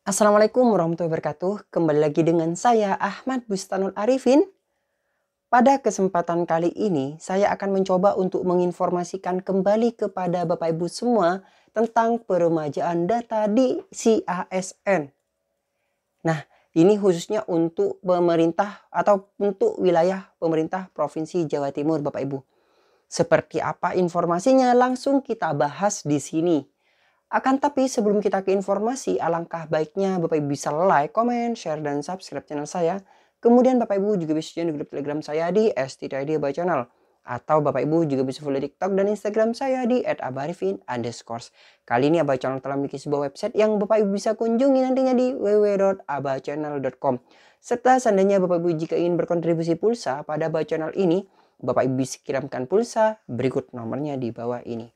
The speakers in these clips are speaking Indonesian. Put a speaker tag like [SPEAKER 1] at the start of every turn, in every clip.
[SPEAKER 1] Assalamualaikum warahmatullahi wabarakatuh. Kembali lagi dengan saya Ahmad Bustanul Arifin. Pada kesempatan kali ini saya akan mencoba untuk menginformasikan kembali kepada Bapak Ibu semua tentang peremajaan data di CASN. Nah, ini khususnya untuk pemerintah atau untuk wilayah pemerintah Provinsi Jawa Timur, Bapak Ibu. Seperti apa informasinya langsung kita bahas di sini. Akan tapi sebelum kita ke informasi, alangkah baiknya Bapak Ibu bisa like, comment, share, dan subscribe channel saya. Kemudian Bapak Ibu juga bisa join di grup Telegram saya di @stid by channel. Atau Bapak Ibu juga bisa follow TikTok dan Instagram saya di @abarifin_. Kali ini Abah Channel telah memiliki sebuah website yang Bapak Ibu bisa kunjungi nantinya di www.abahchannel.com. Serta seandainya Bapak Ibu jika ingin berkontribusi pulsa pada Abah Channel ini, Bapak Ibu bisa kirimkan pulsa berikut nomornya di bawah ini.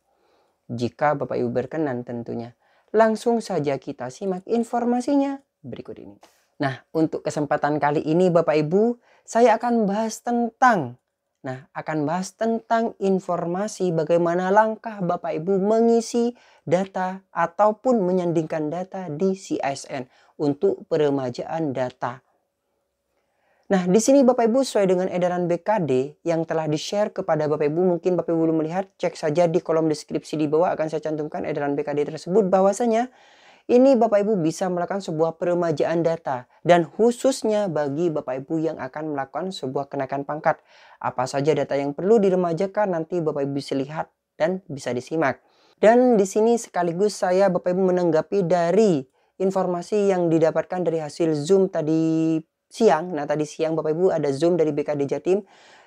[SPEAKER 1] Jika Bapak Ibu berkenan tentunya. Langsung saja kita simak informasinya berikut ini. Nah, untuk kesempatan kali ini Bapak Ibu, saya akan bahas tentang informasi bagaimana langkah Bapak Ibu mengisi data ataupun menyandingkan data di CASN untuk peremajaan data. Nah, di sini Bapak Ibu sesuai dengan edaran BKD yang telah di-share kepada Bapak Ibu, mungkin Bapak Ibu belum melihat, cek saja di kolom deskripsi di bawah akan saya cantumkan edaran BKD tersebut bahwasanya ini Bapak Ibu bisa melakukan sebuah peremajaan data dan khususnya bagi Bapak Ibu yang akan melakukan sebuah kenaikan pangkat. Apa saja data yang perlu diremajakan nanti Bapak Ibu bisa lihat dan bisa disimak. Dan di sini sekaligus saya Bapak Ibu menanggapi dari informasi yang didapatkan dari hasil Zoom tadi siang. Nah, tadi siang Bapak Ibu ada Zoom dari BKD Jatim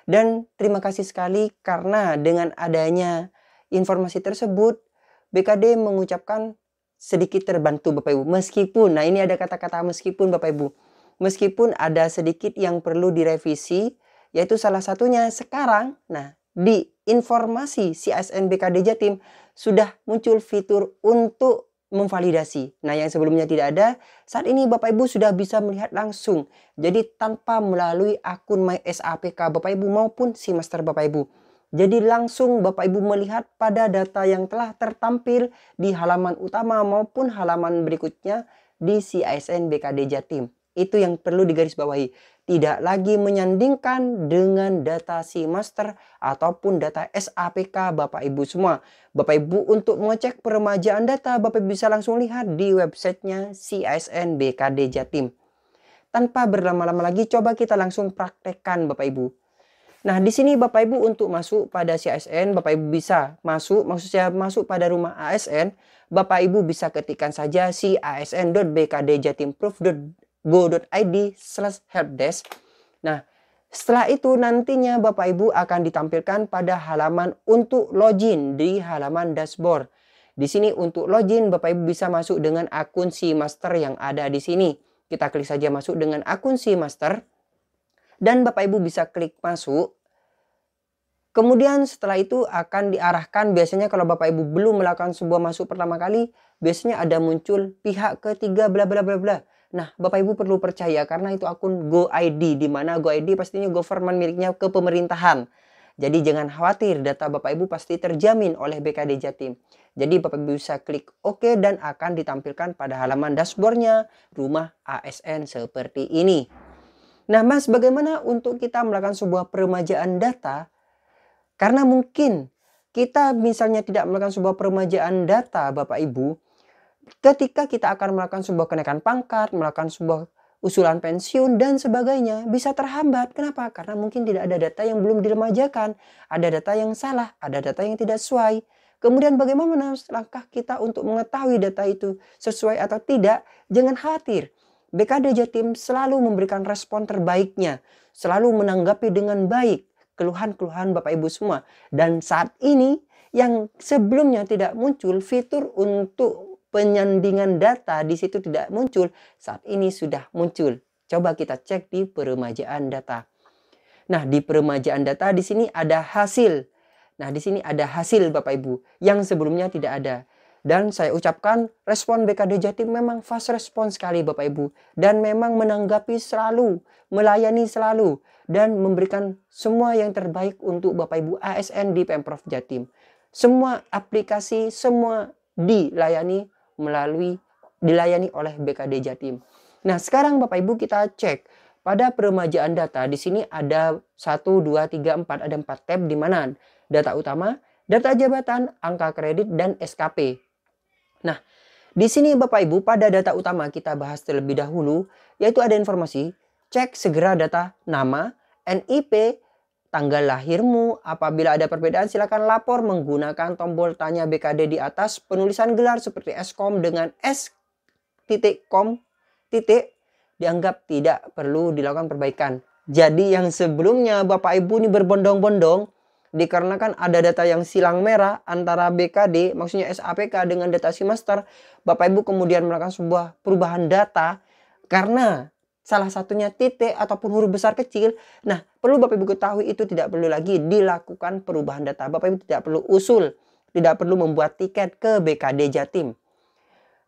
[SPEAKER 1] dan terima kasih sekali karena dengan adanya informasi tersebut BKD mengucapkan sedikit terbantu Bapak Ibu. Meskipun, nah ini ada kata-kata meskipun Bapak Ibu. Meskipun ada sedikit yang perlu direvisi, yaitu salah satunya sekarang, nah di informasi CASN BKD Jatim sudah muncul fitur untuk memvalidasi. Nah, yang sebelumnya tidak ada, saat ini Bapak Ibu sudah bisa melihat langsung. Jadi tanpa melalui akun MySAPK Bapak Ibu maupun SIMaster Bapak Ibu. Jadi langsung Bapak Ibu melihat pada data yang telah tertampil di halaman utama maupun halaman berikutnya di CASN BKD Jatim. Itu yang perlu digarisbawahi. Tidak lagi menyandingkan dengan data SIMaster ataupun data SAPK Bapak Ibu semua. Bapak Ibu untuk mengecek peremajaan data Bapak Ibu bisa langsung lihat di websitenya CASN BKD Jatim. Tanpa berlama-lama lagi coba kita langsung praktekkan Bapak Ibu. Nah, di sini Bapak Ibu untuk masuk pada CASN, Bapak Ibu bisa masuk, maksud saya masuk pada rumah ASN, Bapak Ibu bisa ketikkan saja casn.bkdjatimproof.go.id/helpdesk. Nah, setelah itu nantinya Bapak Ibu akan ditampilkan pada halaman untuk login di halaman dashboard. Di sini untuk login Bapak Ibu bisa masuk dengan akun SIMaster yang ada di sini. Kita klik saja masuk dengan akun SIMaster dan Bapak Ibu bisa klik masuk. Kemudian setelah itu akan diarahkan, biasanya kalau Bapak Ibu belum melakukan sebuah masuk pertama kali, biasanya ada muncul pihak ketiga bla bla bla bla. Nah, Bapak Ibu perlu percaya karena itu akun GoID, di mana GoID pastinya government miliknya ke pemerintahan. Jadi jangan khawatir, data Bapak Ibu pasti terjamin oleh BKD Jatim. Jadi Bapak Ibu bisa klik OK dan akan ditampilkan pada halaman dashboardnya rumah ASN seperti ini. Nah, Mas, bagaimana untuk kita melakukan sebuah peremajaan data? Karena mungkin kita misalnya tidak melakukan sebuah peremajaan data Bapak Ibu, ketika kita akan melakukan sebuah kenaikan pangkat, melakukan sebuah usulan pensiun dan sebagainya bisa terhambat. Kenapa? Karena mungkin tidak ada data yang belum diremajakan, ada data yang salah, ada data yang tidak sesuai. Kemudian bagaimana langkah kita untuk mengetahui data itu sesuai atau tidak? Jangan khawatir. BKD Jatim selalu memberikan respon terbaiknya, selalu menanggapi dengan baik keluhan-keluhan Bapak Ibu semua. Dan saat ini yang sebelumnya tidak muncul fitur untuk penyandingan data di situ tidak muncul, saat ini sudah muncul. Coba kita cek di peremajaan data. Nah, di peremajaan data di sini ada hasil. Nah, di sini ada hasil Bapak Ibu yang sebelumnya tidak ada. Dan saya ucapkan respon BKD Jatim memang fast respon sekali Bapak Ibu. Dan memang menanggapi selalu, melayani selalu. Dan memberikan semua yang terbaik untuk Bapak Ibu ASN di Pemprov Jatim. Semua aplikasi, semua dilayani oleh BKD Jatim. Nah sekarang Bapak Ibu kita cek. Pada peremajaan data di sini ada 1, 2, 3, 4. Ada 4 tab di mana data utama, data jabatan, angka kredit, dan SKP. Nah, di sini Bapak Ibu pada data utama kita bahas terlebih dahulu, yaitu ada informasi, cek segera data nama, NIP, tanggal lahirmu, apabila ada perbedaan silakan lapor menggunakan tombol tanya BKD di atas, penulisan gelar seperti Skom dengan S.com, dianggap tidak perlu dilakukan perbaikan. Jadi yang sebelumnya Bapak Ibu ini berbondong-bondong, dikarenakan ada data yang silang merah antara BKD, maksudnya SAPK dengan data Simaster, Bapak Ibu kemudian melakukan sebuah perubahan data karena salah satunya titik ataupun huruf besar kecil. Nah, perlu Bapak Ibu ketahui itu tidak perlu lagi dilakukan perubahan data. Bapak Ibu tidak perlu usul, tidak perlu membuat tiket ke BKD Jatim.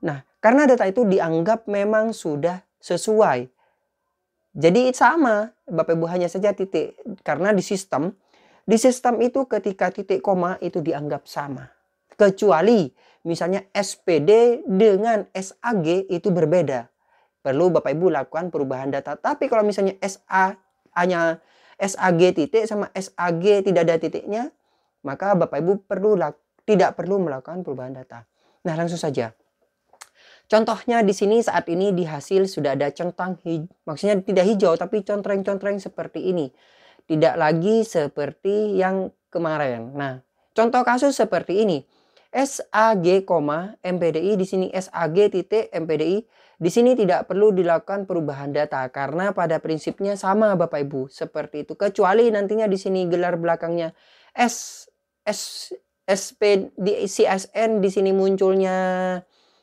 [SPEAKER 1] Nah, karena data itu dianggap memang sudah sesuai. Jadi sama, Bapak Ibu hanya saja titik, karena di sistem itu ketika titik koma itu dianggap sama. Kecuali misalnya SPD dengan SAG itu berbeda. Perlu Bapak Ibu lakukan perubahan data. Tapi kalau misalnya hanya SAG titik sama SAG tidak ada titiknya, maka Bapak Ibu tidak perlu melakukan perubahan data. Nah, langsung saja. Contohnya di sini saat ini di hasil sudah ada centang hijau, maksudnya tidak hijau tapi contreng-contreng seperti ini. Tidak lagi seperti yang kemarin. Nah, contoh kasus seperti ini. SAG, MPDI di sini SAG titik MPDI. Di sini tidak perlu dilakukan perubahan data karena pada prinsipnya sama Bapak Ibu seperti itu. Kecuali nantinya di sini gelar belakangnya SP di CSN di sini munculnya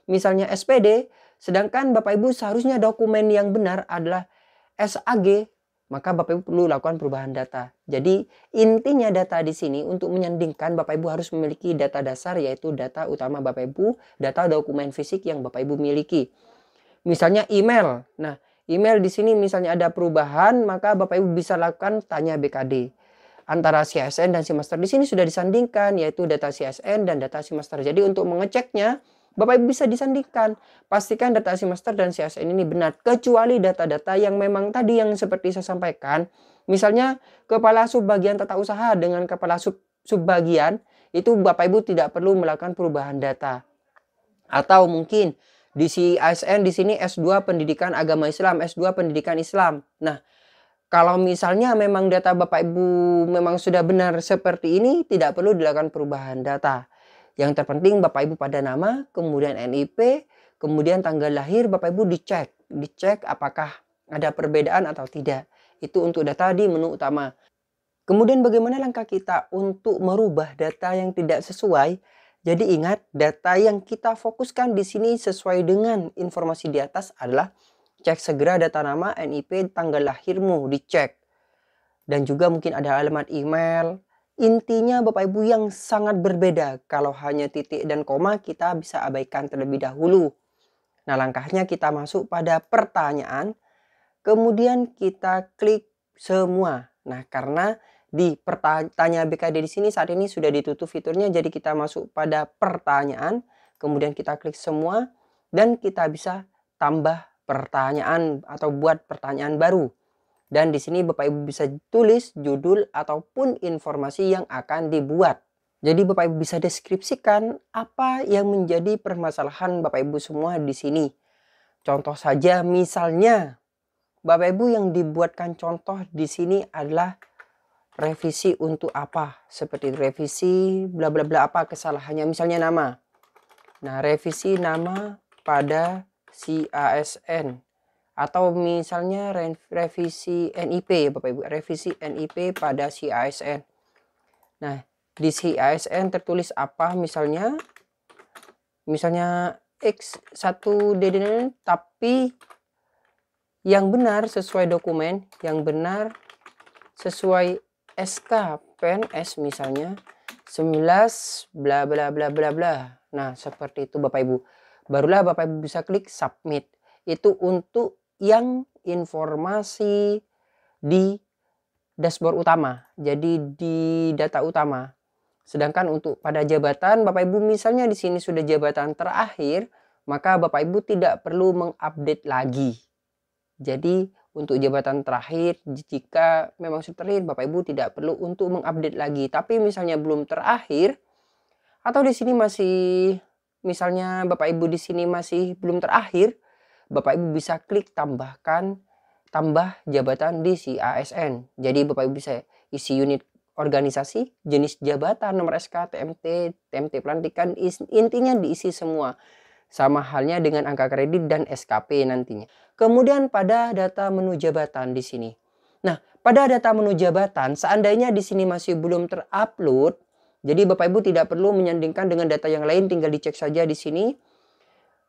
[SPEAKER 1] misalnya SPD, sedangkan Bapak Ibu seharusnya dokumen yang benar adalah SAG. Maka Bapak Ibu perlu lakukan perubahan data. Jadi intinya data di sini untuk menyandingkan Bapak Ibu harus memiliki data dasar yaitu data utama Bapak Ibu, data dokumen fisik yang Bapak Ibu miliki. Misalnya email. Nah, email di sini misalnya ada perubahan, maka Bapak Ibu bisa lakukan tanya BKD. Antara CSN dan Simaster di sini sudah disandingkan yaitu data CSN dan data Simaster. Jadi untuk mengeceknya Bapak Ibu bisa disandingkan. Pastikan data Simaster dan CSN ini benar. Kecuali data-data yang memang tadi yang seperti saya sampaikan. Misalnya kepala subbagian tata usaha dengan kepala subbagian. Itu Bapak Ibu tidak perlu melakukan perubahan data. Atau mungkin di ASN di sini S2 Pendidikan Agama Islam, S2 Pendidikan Islam. Nah, kalau misalnya memang data Bapak Ibu memang sudah benar seperti ini, tidak perlu dilakukan perubahan data. Yang terpenting Bapak Ibu pada nama, kemudian NIP, kemudian tanggal lahir Bapak Ibu dicek apakah ada perbedaan atau tidak. Itu untuk data di menu utama. Kemudian bagaimana langkah kita untuk merubah data yang tidak sesuai? Jadi ingat, data yang kita fokuskan di sini sesuai dengan informasi di atas adalah cek segera data nama, NIP, tanggal lahirmu dicek. Dan juga mungkin ada alamat email. Intinya Bapak Ibu yang sangat berbeda. Kalau hanya titik dan koma kita bisa abaikan terlebih dahulu. Nah, langkahnya kita masuk pada pertanyaan. Kemudian kita klik semua. Nah, karena di pertanyaan BKD di sini saat ini sudah ditutup fiturnya. Jadi kita masuk pada pertanyaan. Kemudian kita klik semua. Dan kita bisa tambah pertanyaan atau buat pertanyaan baru. Dan di sini Bapak Ibu bisa tulis judul ataupun informasi yang akan dibuat. Jadi Bapak Ibu bisa deskripsikan apa yang menjadi permasalahan Bapak Ibu semua di sini. Contoh saja misalnya Bapak Ibu yang dibuatkan contoh di sini adalah revisi untuk apa? Seperti revisi bla bla bla apa kesalahannya, misalnya nama. Nah, revisi nama pada si ASN. Atau misalnya revisi NIP Bapak Ibu, revisi NIP pada si ASN. Nah, di si ASN tertulis apa misalnya X1DD, tapi yang benar sesuai dokumen, yang benar sesuai SK PNS misalnya, 11 bla bla bla bla bla. Nah, seperti itu Bapak Ibu. Barulah Bapak Ibu bisa klik submit. Itu untuk yang informasi di dashboard utama. Jadi di data utama. Sedangkan untuk pada jabatan Bapak Ibu misalnya di sini sudah jabatan terakhir, maka Bapak Ibu tidak perlu mengupdate lagi. Jadi untuk jabatan terakhir jika memang sudah terakhir Bapak Ibu tidak perlu untuk mengupdate lagi. Tapi misalnya belum terakhir atau di sini masih misalnya Bapak Ibu di sini masih belum terakhir, Bapak Ibu bisa klik tambah jabatan di si ASN. Jadi Bapak Ibu bisa isi unit organisasi, jenis jabatan, nomor SK, TMT pelantikan, intinya diisi semua. Sama halnya dengan angka kredit dan SKP nantinya. Kemudian pada data menu jabatan di sini. Nah, pada data menu jabatan seandainya di sini masih belum terupload, jadi Bapak Ibu tidak perlu menyandingkan dengan data yang lain, tinggal dicek saja di sini.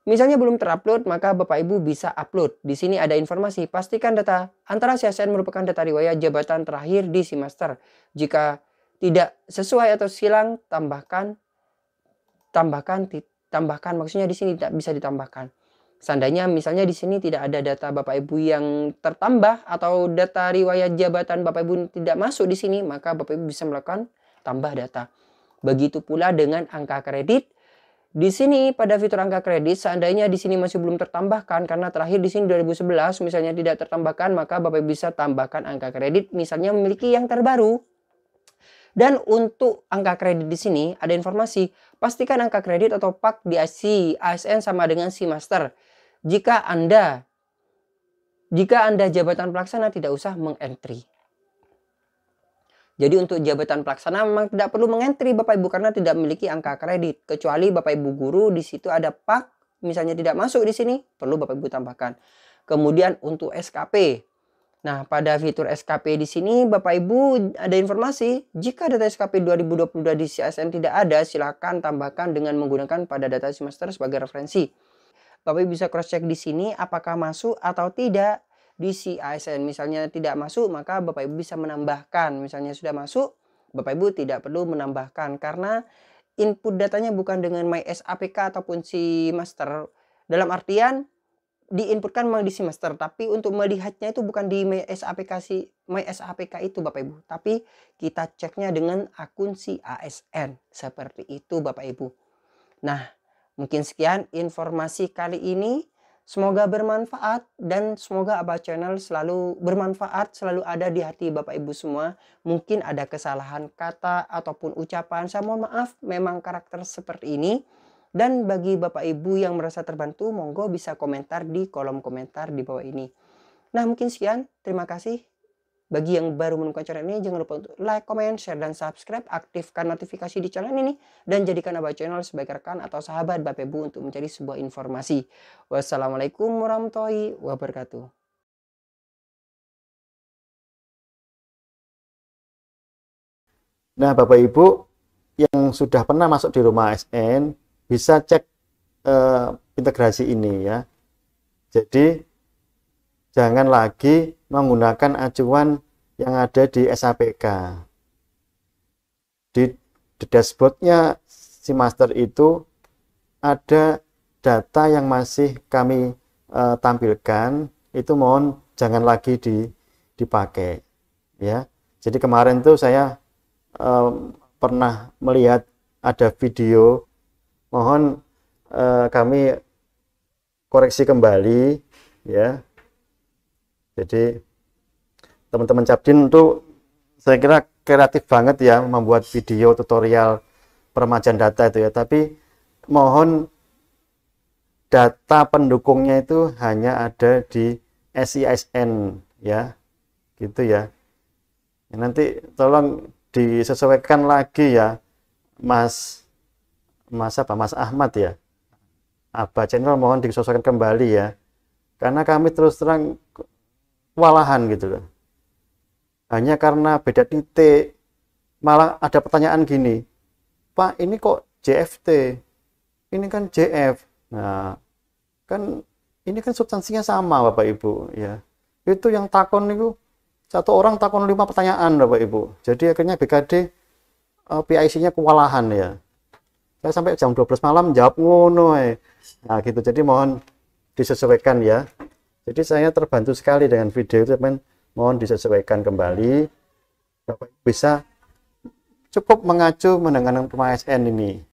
[SPEAKER 1] Misalnya belum terupload, maka Bapak Ibu bisa upload. Di sini ada informasi, pastikan data antara CSN merupakan data riwayat jabatan terakhir di Simaster. Jika tidak sesuai atau silang, tambahkan maksudnya di sini tidak bisa ditambahkan. Seandainya misalnya di sini tidak ada data Bapak Ibu yang tertambah atau data riwayat jabatan Bapak Ibu tidak masuk di sini, maka Bapak Ibu bisa melakukan tambah data. Begitu pula dengan angka kredit. Di sini pada fitur angka kredit, seandainya di sini masih belum tertambahkan karena terakhir di sini 2011 misalnya tidak tertambahkan, maka Bapak bisa tambahkan angka kredit misalnya memiliki yang terbaru. Dan untuk angka kredit di sini ada informasi, pastikan angka kredit atau pak di si ASN sama dengan si master. Jika Anda jabatan pelaksana tidak usah mengentry. Jadi untuk jabatan pelaksana memang tidak perlu mengentry Bapak Ibu karena tidak memiliki angka kredit. Kecuali Bapak Ibu guru di situ ada pak, misalnya tidak masuk di sini, perlu Bapak Ibu tambahkan. Kemudian untuk SKP. Nah, pada fitur SKP di sini Bapak Ibu ada informasi, jika data SKP 2022 di CSN tidak ada, silakan tambahkan dengan menggunakan pada data semester sebagai referensi. Bapak Ibu bisa cross check di sini apakah masuk atau tidak. Di si ASN misalnya tidak masuk, maka Bapak Ibu bisa menambahkan. Misalnya sudah masuk, Bapak Ibu tidak perlu menambahkan karena input datanya bukan dengan MySAPK ataupun si master. Dalam artian diinputkan memang di si master, tapi untuk melihatnya itu bukan di MySAPK itu Bapak Ibu, tapi kita ceknya dengan akun si ASN. Seperti itu Bapak Ibu. Nah, mungkin sekian informasi kali ini. Semoga bermanfaat dan semoga Abah Channel selalu bermanfaat, selalu ada di hati Bapak Ibu semua. Mungkin ada kesalahan kata ataupun ucapan, saya mohon maaf, memang karakter seperti ini. Dan bagi Bapak Ibu yang merasa terbantu, monggo bisa komentar di kolom komentar di bawah ini. Nah, mungkin sekian, terima kasih. Bagi yang baru menemukan channel ini, jangan lupa untuk like, comment, share, dan subscribe. Aktifkan notifikasi di channel ini. Dan jadikan Abah Channel sebagai rekan atau sahabat Bapak Ibu untuk mencari sebuah informasi. Wassalamualaikum warahmatullahi wabarakatuh.
[SPEAKER 2] Nah, Bapak Ibu yang sudah pernah masuk di rumah ASN, bisa cek integrasi ini ya. Jadi, jangan lagi menggunakan acuan yang ada di SAPK. Di dashboardnya si master itu ada data yang masih kami tampilkan, itu mohon jangan lagi dipakai ya. Jadi kemarin tuh saya pernah melihat ada video, mohon kami koreksi kembali ya. Jadi teman-teman Capdin tuh saya kira kreatif banget ya membuat video tutorial peremajaan data itu ya, tapi mohon data pendukungnya itu hanya ada di SISN ya, gitu ya. Nanti tolong disesuaikan lagi ya Mas Ahmad ya, Abah Channel mohon disesuaikan kembali ya, karena kami terus terang kewalahan gitu loh. Hanya karena beda titik, malah ada pertanyaan gini, Pak ini kok JFT, ini kan JF. Nah, kan ini kan substansinya sama Bapak Ibu ya. Itu yang takon itu satu orang takon 5 pertanyaan Bapak Ibu. Jadi akhirnya BKD PIC-nya kewalahan ya. Saya sampai jam 12 malam jawab ngono. Nah gitu, jadi mohon disesuaikan ya. Jadi saya terbantu sekali dengan video itu, teman. Mohon disesuaikan kembali. Bapak bisa cukup mengacu mendengarkan ASN ini.